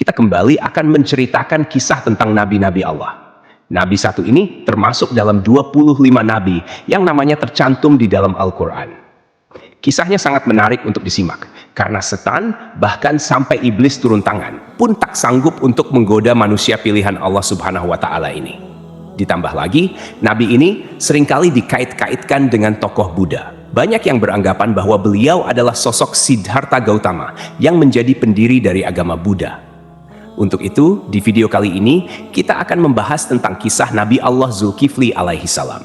kita kembali akan menceritakan kisah tentang nabi-nabi Allah. Nabi satu ini termasuk dalam 25 nabi yang namanya tercantum di dalam Al-Quran. Kisahnya sangat menarik untuk disimak, karena setan bahkan sampai iblis turun tangan pun tak sanggup untuk menggoda manusia pilihan Allah Subhanahu wa Ta'ala ini. Ditambah lagi, nabi ini seringkali dikait-kaitkan dengan tokoh Buddha. Banyak yang beranggapan bahwa beliau adalah sosok Siddhartha Gautama yang menjadi pendiri dari agama Buddha. Untuk itu, di video kali ini, kita akan membahas tentang kisah Nabi Allah Zulkifli alaihi salam.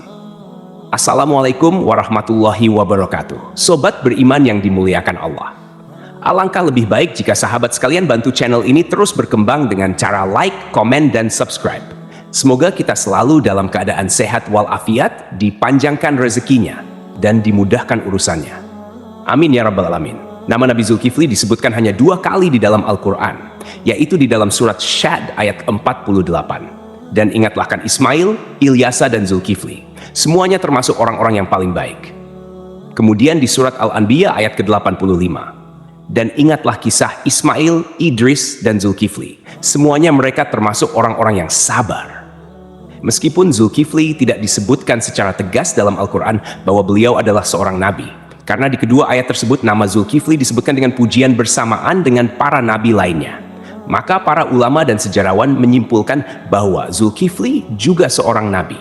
Assalamualaikum warahmatullahi wabarakatuh. Sobat beriman yang dimuliakan Allah. Alangkah lebih baik jika sahabat sekalian bantu channel ini terus berkembang dengan cara like, komen, dan subscribe. Semoga kita selalu dalam keadaan sehat walafiat, dipanjangkan rezekinya, dan dimudahkan urusannya. Amin ya rabbal alamin. Nama Nabi Zulkifli disebutkan hanya 2 kali di dalam Al-Quran, yaitu di dalam surat Syad ayat 48. Dan ingatlah kan Ismail, Ilyasa, dan Zulkifli. Semuanya termasuk orang-orang yang paling baik. Kemudian di surat Al-Anbiya ayat ke-85. Dan ingatlah kisah Ismail, Idris, dan Zulkifli. Semuanya mereka termasuk orang-orang yang sabar. Meskipun Zulkifli tidak disebutkan secara tegas dalam Al-Quran bahwa beliau adalah seorang nabi, karena di kedua ayat tersebut nama Zulkifli disebutkan dengan pujian bersamaan dengan para nabi lainnya. Maka para ulama dan sejarawan menyimpulkan bahwa Zulkifli juga seorang nabi.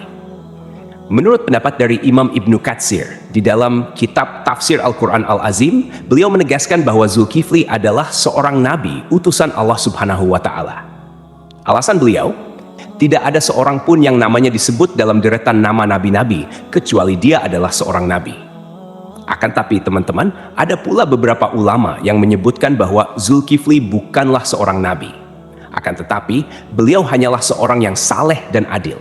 Menurut pendapat dari Imam Ibnu Katsir, di dalam kitab Tafsir Al-Quran Al-Azim, beliau menegaskan bahwa Zulkifli adalah seorang nabi, utusan Allah Subhanahu wa Ta'ala. Alasan beliau, tidak ada seorang pun yang namanya disebut dalam deretan nama nabi-nabi, kecuali dia adalah seorang nabi. Akan tapi teman-teman, ada pula beberapa ulama yang menyebutkan bahwa Zulkifli bukanlah seorang nabi. Akan tetapi, beliau hanyalah seorang yang saleh dan adil.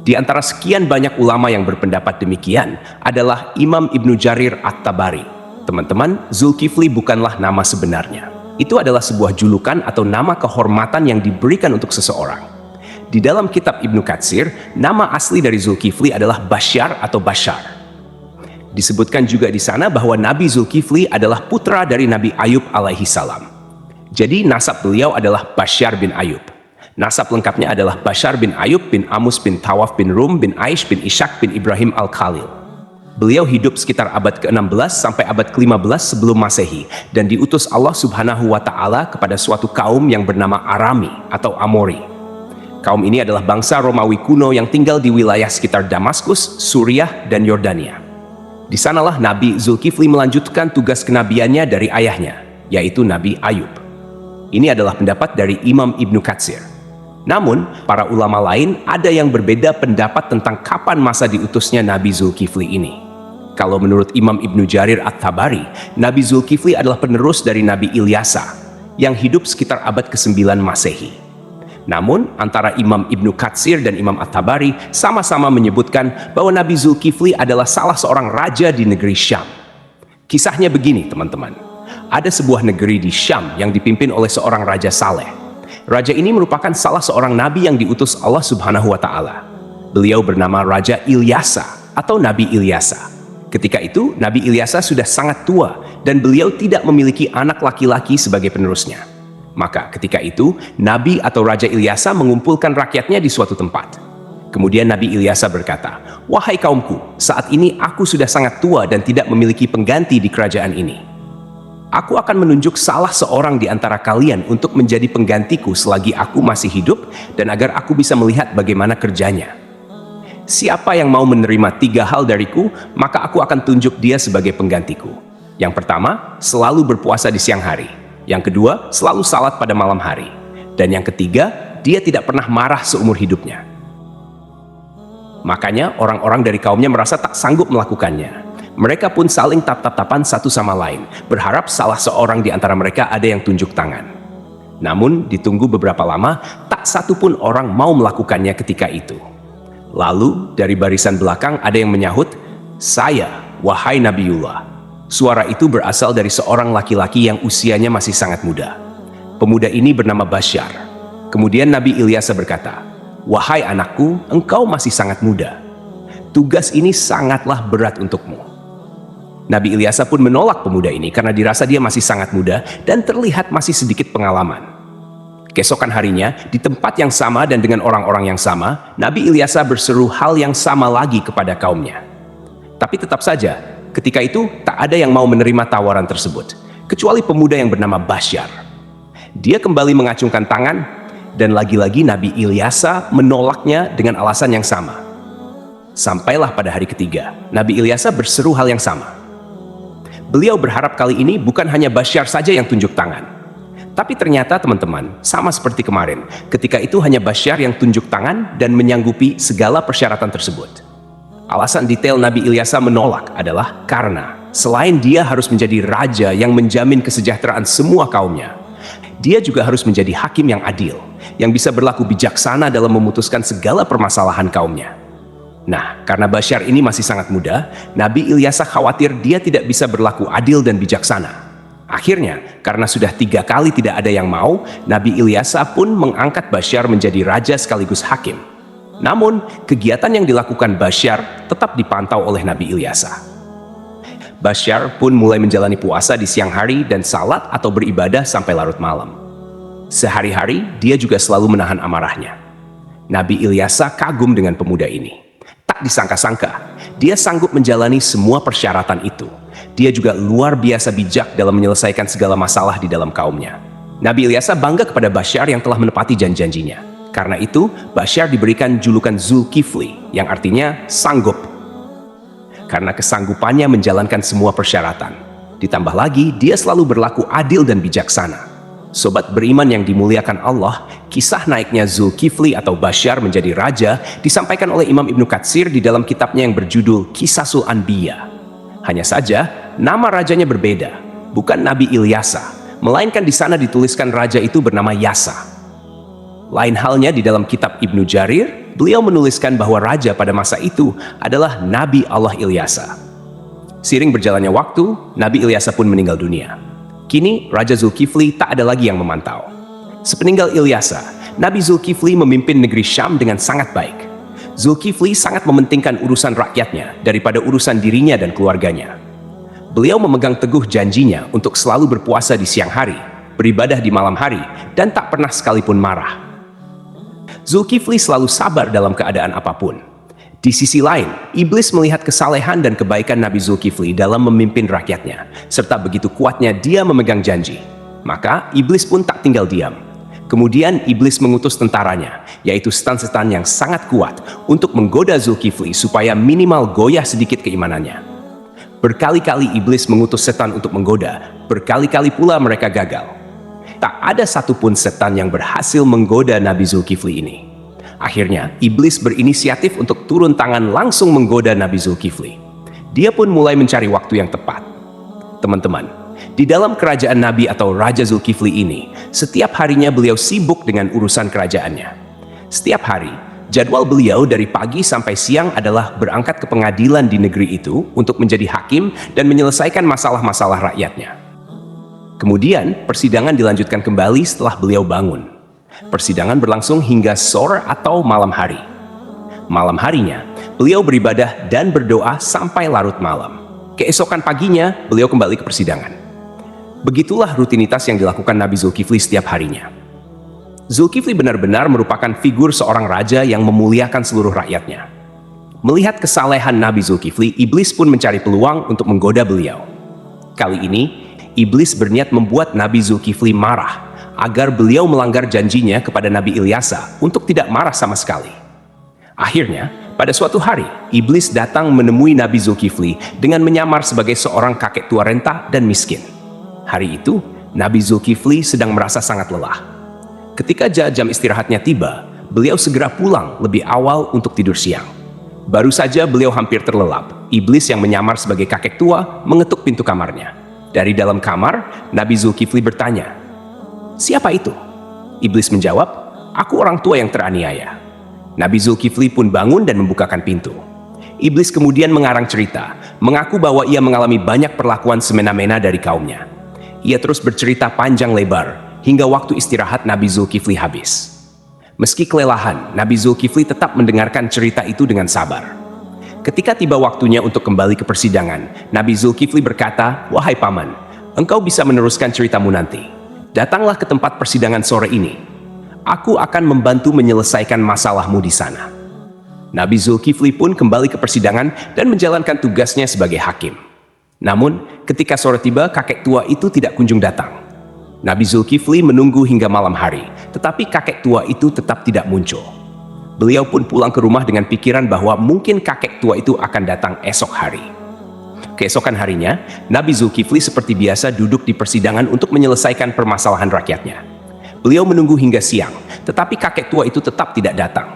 Di antara sekian banyak ulama yang berpendapat demikian adalah Imam Ibnu Jarir At-Tabari. Teman-teman, Zulkifli bukanlah nama sebenarnya. Itu adalah sebuah julukan atau nama kehormatan yang diberikan untuk seseorang. Di dalam kitab Ibnu Katsir, nama asli dari Zulkifli adalah Basyar atau Bashar. Disebutkan juga di sana bahwa Nabi Zulkifli adalah putra dari Nabi Ayub alaihi salam. Jadi nasab beliau adalah Basyar bin Ayub. Nasab lengkapnya adalah Basyar bin Ayub bin Amus bin Tawaf bin Rum bin Aish bin Ishak bin Ibrahim al-Khalil. Beliau hidup sekitar abad ke-16 sampai abad ke-15 sebelum Masehi dan diutus Allah Subhanahu wa Ta'ala kepada suatu kaum yang bernama Arami atau Amori. Kaum ini adalah bangsa Romawi kuno yang tinggal di wilayah sekitar Damaskus, Suriah, dan Yordania. Di sanalah Nabi Zulkifli melanjutkan tugas kenabiannya dari ayahnya, yaitu Nabi Ayub. Ini adalah pendapat dari Imam Ibnu Katsir. Namun, para ulama lain ada yang berbeda pendapat tentang kapan masa diutusnya Nabi Zulkifli ini. Kalau menurut Imam Ibnu Jarir At-Tabari, Nabi Zulkifli adalah penerus dari Nabi Ilyasa, yang hidup sekitar abad ke-9 Masehi. Namun, antara Imam Ibnu Katsir dan Imam At-Tabari sama-sama menyebutkan bahwa Nabi Zulkifli adalah salah seorang raja di negeri Syam. Kisahnya begini, teman-teman. Ada sebuah negeri di Syam yang dipimpin oleh seorang raja saleh. Raja ini merupakan salah seorang nabi yang diutus Allah Subhanahu wa Ta'ala. Beliau bernama Raja Ilyasa atau Nabi Ilyasa. Ketika itu, Nabi Ilyasa sudah sangat tua dan beliau tidak memiliki anak laki-laki sebagai penerusnya. Maka ketika itu, Nabi atau Raja Ilyasa mengumpulkan rakyatnya di suatu tempat. Kemudian Nabi Ilyasa berkata, "Wahai kaumku, saat ini aku sudah sangat tua dan tidak memiliki pengganti di kerajaan ini. Aku akan menunjuk salah seorang di antara kalian untuk menjadi penggantiku selagi aku masih hidup dan agar aku bisa melihat bagaimana kerjanya. Siapa yang mau menerima 3 hal dariku, maka aku akan tunjuk dia sebagai penggantiku. Yang pertama, selalu berpuasa di siang hari. Yang kedua, selalu salat pada malam hari. Dan yang ketiga, dia tidak pernah marah seumur hidupnya." Makanya orang-orang dari kaumnya merasa tak sanggup melakukannya. Mereka pun saling tap-tap-tapan satu sama lain, berharap salah seorang di antara mereka ada yang tunjuk tangan. Namun, ditunggu beberapa lama, tak satu pun orang mau melakukannya ketika itu. Lalu, dari barisan belakang ada yang menyahut, "Saya, wahai Nabiullah." Suara itu berasal dari seorang laki-laki yang usianya masih sangat muda. Pemuda ini bernama Basyar. Kemudian Nabi Ilyasa berkata, "Wahai anakku, engkau masih sangat muda. Tugas ini sangatlah berat untukmu." Nabi Ilyasa pun menolak pemuda ini karena dirasa dia masih sangat muda dan terlihat masih sedikit pengalaman. Keesokan harinya, di tempat yang sama dan dengan orang-orang yang sama, Nabi Ilyasa berseru hal yang sama lagi kepada kaumnya. Tapi tetap saja, ketika itu tak ada yang mau menerima tawaran tersebut, kecuali pemuda yang bernama Basyar. Dia kembali mengacungkan tangan, dan lagi-lagi Nabi Ilyasa menolaknya dengan alasan yang sama. Sampailah pada hari ketiga, Nabi Ilyasa berseru hal yang sama. Beliau berharap kali ini bukan hanya Basyar saja yang tunjuk tangan. Tapi ternyata teman-teman, sama seperti kemarin, ketika itu hanya Basyar yang tunjuk tangan dan menyanggupi segala persyaratan tersebut. Alasan detail Nabi Ilyasa menolak adalah karena selain dia harus menjadi raja yang menjamin kesejahteraan semua kaumnya, dia juga harus menjadi hakim yang adil, yang bisa berlaku bijaksana dalam memutuskan segala permasalahan kaumnya. Nah, karena Basyar ini masih sangat muda, Nabi Ilyasa khawatir dia tidak bisa berlaku adil dan bijaksana. Akhirnya, karena sudah 3 kali tidak ada yang mau, Nabi Ilyasa pun mengangkat Basyar menjadi raja sekaligus hakim. Namun, kegiatan yang dilakukan Basyar tetap dipantau oleh Nabi Ilyasa. Basyar pun mulai menjalani puasa di siang hari dan salat atau beribadah sampai larut malam. Sehari-hari, dia juga selalu menahan amarahnya. Nabi Ilyasa kagum dengan pemuda ini. Tak disangka-sangka, dia sanggup menjalani semua persyaratan itu. Dia juga luar biasa bijak dalam menyelesaikan segala masalah di dalam kaumnya. Nabi Ilyasa bangga kepada Basyar yang telah menepati janji-janjinya. Karena itu, Basyar diberikan julukan Zulkifli, yang artinya sanggup. Karena kesanggupannya menjalankan semua persyaratan. Ditambah lagi, dia selalu berlaku adil dan bijaksana. Sobat beriman yang dimuliakan Allah, kisah naiknya Zulkifli atau Basyar menjadi raja disampaikan oleh Imam Ibnu Katsir di dalam kitabnya yang berjudul Qisasul Anbiya. Hanya saja, nama rajanya berbeda, bukan Nabi Ilyasa, melainkan di sana dituliskan raja itu bernama Yasa. Lain halnya di dalam kitab Ibnu Jarir, beliau menuliskan bahwa raja pada masa itu adalah Nabi Allah Ilyasa. Seiring berjalannya waktu, Nabi Ilyasa pun meninggal dunia. Kini, Raja Zulkifli tak ada lagi yang memantau. Sepeninggal Ilyasa, Nabi Zulkifli memimpin negeri Syam dengan sangat baik. Zulkifli sangat mementingkan urusan rakyatnya daripada urusan dirinya dan keluarganya. Beliau memegang teguh janjinya untuk selalu berpuasa di siang hari, beribadah di malam hari, dan tak pernah sekalipun marah. Zulkifli selalu sabar dalam keadaan apapun. Di sisi lain, iblis melihat kesalehan dan kebaikan Nabi Zulkifli dalam memimpin rakyatnya, serta begitu kuatnya dia memegang janji. Maka, iblis pun tak tinggal diam. Kemudian, iblis mengutus tentaranya, yaitu setan-setan yang sangat kuat, untuk menggoda Zulkifli supaya minimal goyah sedikit keimanannya. Berkali-kali iblis mengutus setan untuk menggoda, berkali-kali pula mereka gagal. Tak ada satupun setan yang berhasil menggoda Nabi Zulkifli ini. Akhirnya, iblis berinisiatif untuk turun tangan langsung menggoda Nabi Zulkifli. Dia pun mulai mencari waktu yang tepat. Teman-teman, di dalam kerajaan Nabi atau Raja Zulkifli ini, setiap harinya beliau sibuk dengan urusan kerajaannya. Setiap hari, jadwal beliau dari pagi sampai siang adalah berangkat ke pengadilan di negeri itu untuk menjadi hakim dan menyelesaikan masalah-masalah rakyatnya. Kemudian, persidangan dilanjutkan kembali setelah beliau bangun. Persidangan berlangsung hingga sore atau malam hari. Malam harinya, beliau beribadah dan berdoa sampai larut malam. Keesokan paginya, beliau kembali ke persidangan. Begitulah rutinitas yang dilakukan Nabi Zulkifli setiap harinya. Zulkifli benar-benar merupakan figur seorang raja yang memuliakan seluruh rakyatnya. Melihat kesalehan Nabi Zulkifli, iblis pun mencari peluang untuk menggoda beliau. Kali ini, iblis berniat membuat Nabi Zulkifli marah, agar beliau melanggar janjinya kepada Nabi Ilyasa untuk tidak marah sama sekali. Akhirnya, pada suatu hari, iblis datang menemui Nabi Zulkifli dengan menyamar sebagai seorang kakek tua renta dan miskin. Hari itu, Nabi Zulkifli sedang merasa sangat lelah. Ketika jam istirahatnya tiba, beliau segera pulang lebih awal untuk tidur siang. Baru saja beliau hampir terlelap, iblis yang menyamar sebagai kakek tua mengetuk pintu kamarnya. Dari dalam kamar, Nabi Zulkifli bertanya, "Siapa itu?" Iblis menjawab, "Aku orang tua yang teraniaya." Nabi Zulkifli pun bangun dan membukakan pintu. Iblis kemudian mengarang cerita, mengaku bahwa ia mengalami banyak perlakuan semena-mena dari kaumnya. Ia terus bercerita panjang lebar, hingga waktu istirahat Nabi Zulkifli habis. Meski kelelahan, Nabi Zulkifli tetap mendengarkan cerita itu dengan sabar. Ketika tiba waktunya untuk kembali ke persidangan, Nabi Zulkifli berkata, "Wahai paman, engkau bisa meneruskan ceritamu nanti. Datanglah ke tempat persidangan sore ini. aku akan membantu menyelesaikan masalahmu di sana." Nabi Zulkifli pun kembali ke persidangan dan menjalankan tugasnya sebagai hakim. Namun, ketika sore tiba, kakek tua itu tidak kunjung datang. Nabi Zulkifli menunggu hingga malam hari, tetapi kakek tua itu tetap tidak muncul. Beliau pun pulang ke rumah dengan pikiran bahwa mungkin kakek tua itu akan datang esok hari. Keesokan harinya, Nabi Zulkifli seperti biasa duduk di persidangan untuk menyelesaikan permasalahan rakyatnya. Beliau menunggu hingga siang, tetapi kakek tua itu tetap tidak datang.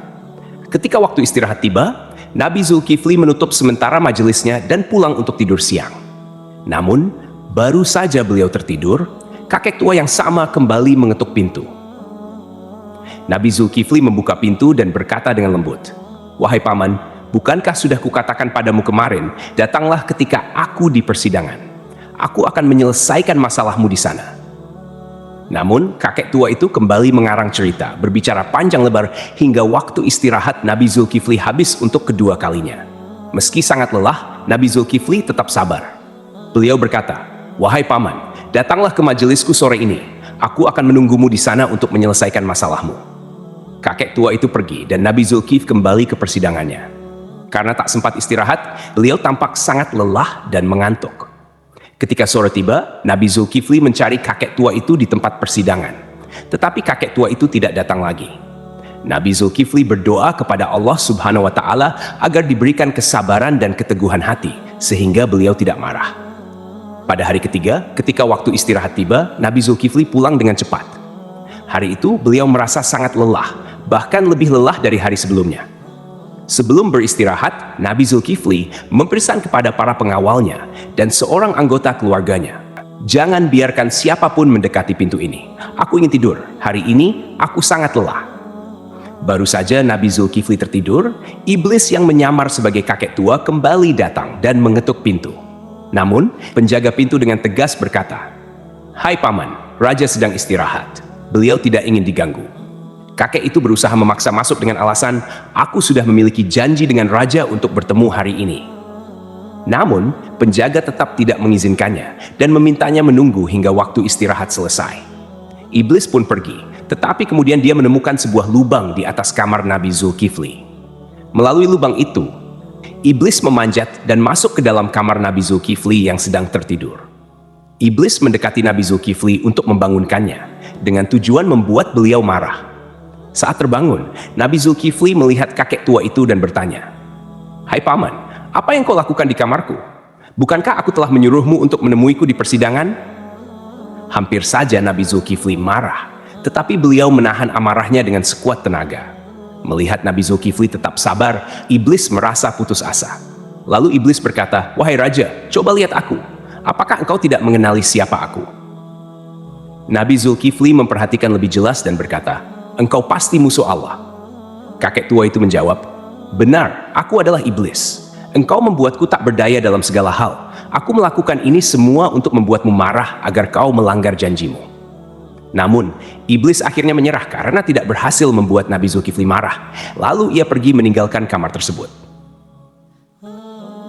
Ketika waktu istirahat tiba, Nabi Zulkifli menutup sementara majelisnya dan pulang untuk tidur siang. Namun, baru saja beliau tertidur, kakek tua yang sama kembali mengetuk pintu. Nabi Zulkifli membuka pintu dan berkata dengan lembut, "Wahai paman, bukankah sudah kukatakan padamu kemarin, datanglah ketika aku di persidangan. Aku akan menyelesaikan masalahmu di sana." Namun, kakek tua itu kembali mengarang cerita, berbicara panjang lebar hingga waktu istirahat Nabi Zulkifli habis untuk kedua kalinya. Meski sangat lelah, Nabi Zulkifli tetap sabar. Beliau berkata, "Wahai paman, datanglah ke majelisku sore ini. Aku akan menunggumu di sana untuk menyelesaikan masalahmu." Kakek tua itu pergi dan Nabi Zulkifli kembali ke persidangannya. Karena tak sempat istirahat, beliau tampak sangat lelah dan mengantuk. Ketika sore tiba, Nabi Zulkifli mencari kakek tua itu di tempat persidangan. Tetapi kakek tua itu tidak datang lagi. Nabi Zulkifli berdoa kepada Allah Subhanahu wa Ta'ala agar diberikan kesabaran dan keteguhan hati, sehingga beliau tidak marah. Pada hari ketiga, ketika waktu istirahat tiba, Nabi Zulkifli pulang dengan cepat. Hari itu, beliau merasa sangat lelah, bahkan lebih lelah dari hari sebelumnya. Sebelum beristirahat, Nabi Zulkifli mempesan kepada para pengawalnya dan seorang anggota keluarganya, "Jangan biarkan siapapun mendekati pintu ini. Aku ingin tidur. Hari ini aku sangat lelah." Baru saja Nabi Zulkifli tertidur, iblis yang menyamar sebagai kakek tua kembali datang dan mengetuk pintu. Namun, penjaga pintu dengan tegas berkata, "Hai paman, raja sedang istirahat. Beliau tidak ingin diganggu." Kakek itu berusaha memaksa masuk dengan alasan, "Aku sudah memiliki janji dengan raja untuk bertemu hari ini." Namun, penjaga tetap tidak mengizinkannya dan memintanya menunggu hingga waktu istirahat selesai. Iblis pun pergi, tetapi kemudian dia menemukan sebuah lubang di atas kamar Nabi Zulkifli. Melalui lubang itu, iblis memanjat dan masuk ke dalam kamar Nabi Zulkifli yang sedang tertidur. Iblis mendekati Nabi Zulkifli untuk membangunkannya, dengan tujuan membuat beliau marah. Saat terbangun, Nabi Zulkifli melihat kakek tua itu dan bertanya, "Hai paman, apa yang kau lakukan di kamarku? Bukankah aku telah menyuruhmu untuk menemuiku di persidangan?" Hampir saja Nabi Zulkifli marah, tetapi beliau menahan amarahnya dengan sekuat tenaga. Melihat Nabi Zulkifli tetap sabar, iblis merasa putus asa. Lalu iblis berkata, "Wahai raja, coba lihat aku. Apakah engkau tidak mengenali siapa aku?" Nabi Zulkifli memperhatikan lebih jelas dan berkata, "Engkau pasti musuh Allah." Kakek tua itu menjawab, "Benar, aku adalah iblis. Engkau membuatku tak berdaya dalam segala hal. Aku melakukan ini semua untuk membuatmu marah agar kau melanggar janjimu." Namun, iblis akhirnya menyerah karena tidak berhasil membuat Nabi Zulkifli marah. Lalu ia pergi meninggalkan kamar tersebut.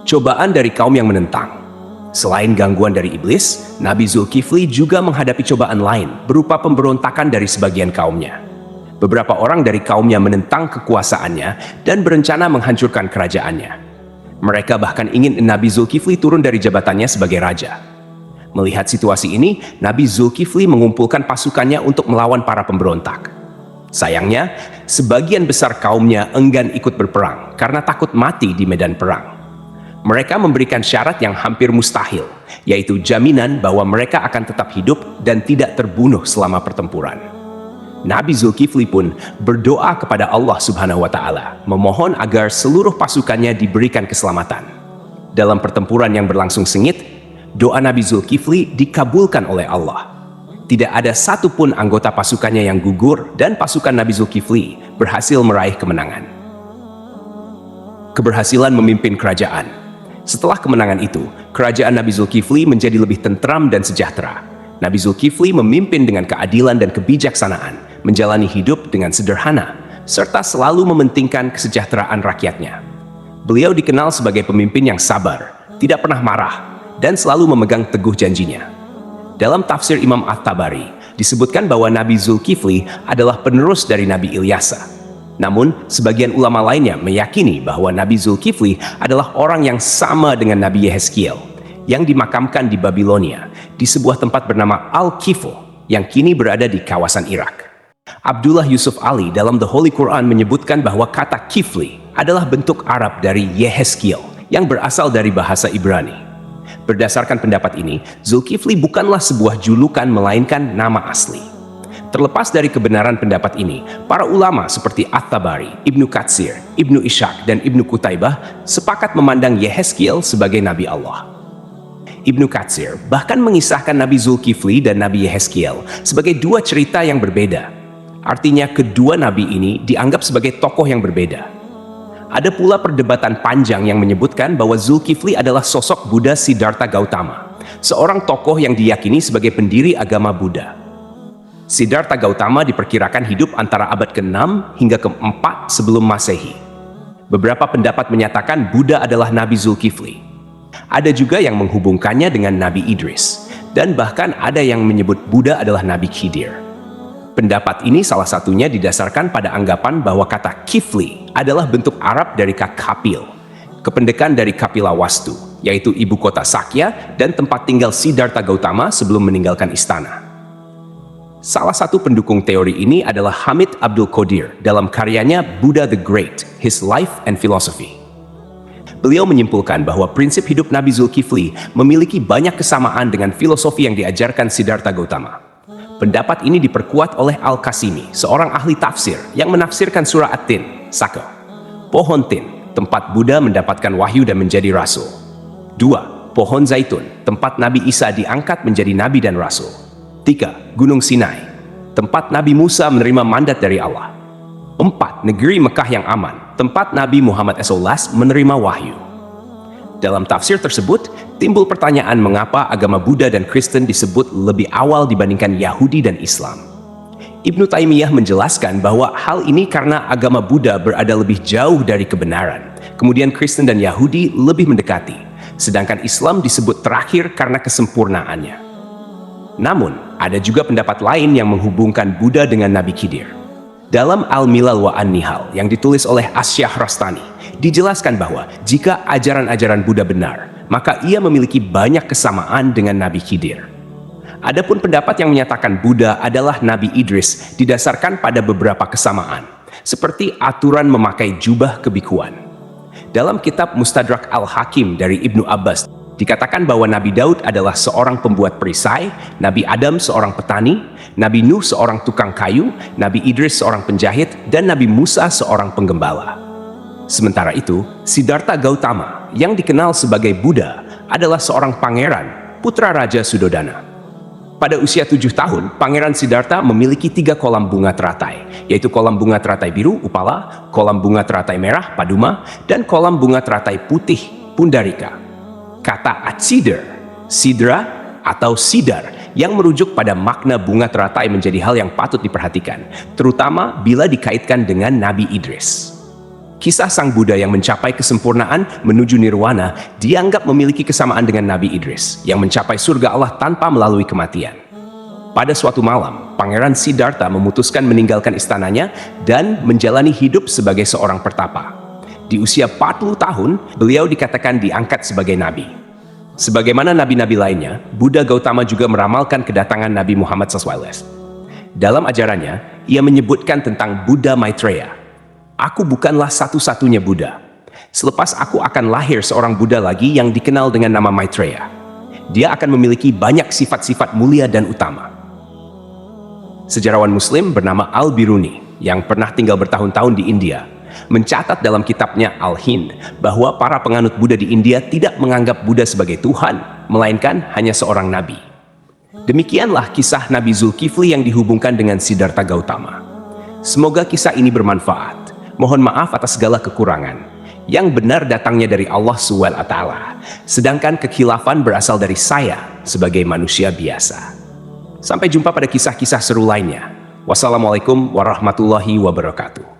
Cobaan dari kaum yang menentang. Selain gangguan dari iblis, Nabi Zulkifli juga menghadapi cobaan lain berupa pemberontakan dari sebagian kaumnya. Beberapa orang dari kaumnya menentang kekuasaannya dan berencana menghancurkan kerajaannya. Mereka bahkan ingin Nabi Zulkifli turun dari jabatannya sebagai raja. Melihat situasi ini, Nabi Zulkifli mengumpulkan pasukannya untuk melawan para pemberontak. Sayangnya, sebagian besar kaumnya enggan ikut berperang karena takut mati di medan perang. Mereka memberikan syarat yang hampir mustahil, yaitu jaminan bahwa mereka akan tetap hidup dan tidak terbunuh selama pertempuran. Nabi Zulkifli pun berdoa kepada Allah Subhanahu wa Ta'ala, memohon agar seluruh pasukannya diberikan keselamatan. Dalam pertempuran yang berlangsung sengit, doa Nabi Zulkifli dikabulkan oleh Allah. Tidak ada satupun anggota pasukannya yang gugur dan pasukan Nabi Zulkifli berhasil meraih kemenangan. Keberhasilan memimpin kerajaan. Setelah kemenangan itu, kerajaan Nabi Zulkifli menjadi lebih tentram dan sejahtera. Nabi Zulkifli memimpin dengan keadilan dan kebijaksanaan, menjalani hidup dengan sederhana, serta selalu mementingkan kesejahteraan rakyatnya. Beliau dikenal sebagai pemimpin yang sabar, tidak pernah marah, dan selalu memegang teguh janjinya. Dalam tafsir Imam At-Tabari, disebutkan bahwa Nabi Zulkifli adalah penerus dari Nabi Ilyasa. Namun, sebagian ulama lainnya meyakini bahwa Nabi Zulkifli adalah orang yang sama dengan Nabi Yehezkiel, yang dimakamkan di Babilonia, di sebuah tempat bernama Al-Kifl, yang kini berada di kawasan Irak. Abdullah Yusuf Ali dalam The Holy Quran menyebutkan bahwa kata Kifli adalah bentuk Arab dari Yehezkiel, yang berasal dari bahasa Ibrani. Berdasarkan pendapat ini, Zulkifli bukanlah sebuah julukan melainkan nama asli. Terlepas dari kebenaran pendapat ini, para ulama seperti At-Tabari, Ibnu Katsir, Ibnu Ishaq, dan Ibnu Qutaibah sepakat memandang Yehezkiel sebagai Nabi Allah. Ibnu Katsir bahkan mengisahkan Nabi Zulkifli dan Nabi Yehezkiel sebagai dua cerita yang berbeda. Artinya kedua nabi ini dianggap sebagai tokoh yang berbeda. Ada pula perdebatan panjang yang menyebutkan bahwa Zulkifli adalah sosok Buddha Siddhartha Gautama, seorang tokoh yang diyakini sebagai pendiri agama Buddha. Siddhartha Gautama diperkirakan hidup antara abad ke-6 hingga ke-4 sebelum Masehi. Beberapa pendapat menyatakan Buddha adalah Nabi Zulkifli. Ada juga yang menghubungkannya dengan Nabi Idris, dan bahkan ada yang menyebut Buddha adalah Nabi Khidir. Pendapat ini salah satunya didasarkan pada anggapan bahwa kata Kifli adalah bentuk Arab dari kata Kapil, kependekan dari Kapila Wastu, yaitu ibu kota Sakya dan tempat tinggal Siddhartha Gautama sebelum meninggalkan istana. Salah satu pendukung teori ini adalah Hamid Abdul Qadir dalam karyanya Buddha the Great, His Life and Philosophy. Beliau menyimpulkan bahwa prinsip hidup Nabi Zulkifli memiliki banyak kesamaan dengan filosofi yang diajarkan Siddhartha Gautama. Pendapat ini diperkuat oleh Al-Qasimi, seorang ahli tafsir yang menafsirkan surah At-Tin, Saka. Pohon Tin, tempat Buddha mendapatkan wahyu dan menjadi rasul. 2. Pohon Zaitun, tempat Nabi Isa diangkat menjadi nabi dan rasul. 3. Gunung Sinai, tempat Nabi Musa menerima mandat dari Allah. 4. Negeri Mekah yang aman, tempat Nabi Muhammad SAW menerima wahyu. Dalam tafsir tersebut, timbul pertanyaan mengapa agama Buddha dan Kristen disebut lebih awal dibandingkan Yahudi dan Islam. Ibnu Taimiyah menjelaskan bahwa hal ini karena agama Buddha berada lebih jauh dari kebenaran, kemudian Kristen dan Yahudi lebih mendekati, sedangkan Islam disebut terakhir karena kesempurnaannya. Namun, ada juga pendapat lain yang menghubungkan Buddha dengan Nabi Khidir. Dalam Al-Milal wa An-Nihal yang ditulis oleh Asy-Syahrastani, dijelaskan bahwa jika ajaran-ajaran Buddha benar, maka ia memiliki banyak kesamaan dengan Nabi Khidir. Adapun pendapat yang menyatakan Buddha adalah Nabi Idris didasarkan pada beberapa kesamaan, seperti aturan memakai jubah kebikuan. Dalam kitab Mustadrak Al-Hakim dari Ibnu Abbas, dikatakan bahwa Nabi Daud adalah seorang pembuat perisai, Nabi Adam seorang petani, Nabi Nuh seorang tukang kayu, Nabi Idris seorang penjahit, dan Nabi Musa seorang penggembala. Sementara itu, Siddhartha Gautama yang dikenal sebagai Buddha adalah seorang pangeran, putra Raja Sudodana. Pada usia 7 tahun, Pangeran Siddhartha memiliki 3 kolam bunga teratai, yaitu kolam bunga teratai biru, Upala, kolam bunga teratai merah, Paduma, dan kolam bunga teratai putih, Pundarika. Kata Atsidar, Sidra, atau Sidar yang merujuk pada makna bunga teratai menjadi hal yang patut diperhatikan, terutama bila dikaitkan dengan Nabi Idris. Kisah sang Buddha yang mencapai kesempurnaan menuju nirwana dianggap memiliki kesamaan dengan Nabi Idris yang mencapai surga Allah tanpa melalui kematian. Pada suatu malam, Pangeran Siddhartha memutuskan meninggalkan istananya dan menjalani hidup sebagai seorang pertapa. Di usia 40 tahun, beliau dikatakan diangkat sebagai nabi. Sebagaimana nabi-nabi lainnya, Buddha Gautama juga meramalkan kedatangan Nabi Muhammad SAW. Dalam ajarannya, ia menyebutkan tentang Buddha Maitreya. Aku bukanlah satu-satunya Buddha. Selepas aku akan lahir seorang Buddha lagi yang dikenal dengan nama Maitreya. Dia akan memiliki banyak sifat-sifat mulia dan utama. Sejarawan Muslim bernama Al-Biruni yang pernah tinggal bertahun-tahun di India mencatat dalam kitabnya Al-Hind bahwa para penganut Buddha di India tidak menganggap Buddha sebagai Tuhan, melainkan hanya seorang nabi. Demikianlah kisah Nabi Zulkifli yang dihubungkan dengan Siddhartha Gautama. Semoga kisah ini bermanfaat. Mohon maaf atas segala kekurangan. Yang benar datangnya dari Allah SWT, sedangkan kekhilafan berasal dari saya sebagai manusia biasa. Sampai jumpa pada kisah-kisah seru lainnya. Wassalamualaikum warahmatullahi wabarakatuh.